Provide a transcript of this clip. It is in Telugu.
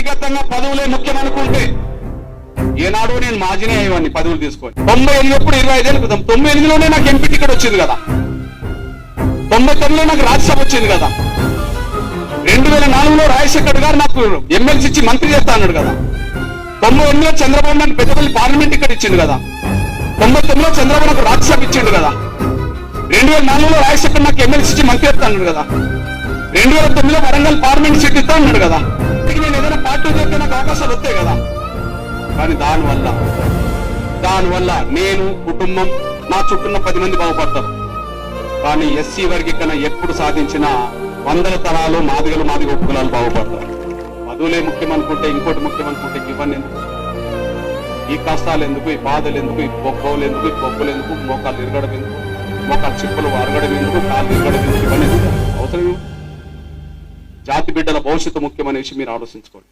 వ్యక్తిగతంగా పదవులే ముఖ్యమనుకుంటే ఏనాడు నేను మాజీనే అయ్యేవాడిని పదవులు తీసుకొని. 98 అప్పుడు 25 ఏళ్ళ క్రితం 98లోనే నాకు ఎంపీ టికెట్ వచ్చింది కదా, 99లో నాకు రాజ్యసభ వచ్చింది కదా, 2004లో రాజశేఖర్ గారు నాకు ఎమ్మెల్సీ ఇచ్చి మంత్రి చేస్తా అన్నాడు కదా, 98లో చంద్రబాబు నాకు పెద్దపల్లి పార్లమెంట్ టికెట్ ఇచ్చింది కదా, 99లో చంద్రబాబు నాకు రాజ్యసభ ఇచ్చిండు కదా, 2004లో రాజశేఖర్ నాకు ఎమ్మెల్సీ ఇచ్చి మంత్రి చేస్తా అన్నాడు కదా, 2009లో వరంగల్ పార్లమెంట్ సీట్ ఇస్తా అన్నాడు కదా. నేను ఏదైనా పార్టీ చేస్తే నాకు అవకాశాలు వస్తాయి కదా. కానీ దానివల్ల నేను, కుటుంబం, నా చుట్టూన్న 10 మంది బాగుపడతారు. కానీ ఎస్సీ వర్గీకరణ ఎప్పుడు సాధించినా 100 తరాలు మాదిగ ఉపకులాలు బాగుపడతారు. పదవులే ముఖ్యమనుకుంటే, ఇంకోటి ముఖ్యమనుకుంటే ఇవన్నీ ఎందుకు? ఈ కష్టాలు ఎందుకు, ఈ బాధలు ఎందుకు, ఈ బొబ్బలు ఎందుకు, ఈ బొబ్బలు ఎందుకు, మోకాలు ఇరగడం ఎందుకు, మోకాలు చిప్పులు అరగడం ఎందుకు, కాళ్ళు ఇరగడం ఎందుకు, ఇవన్నీ అవసరం. జాతి బిడ్డల భవిష్యత్తు ముఖ్యమనేసి మీరు ఆలోచించుకోండి.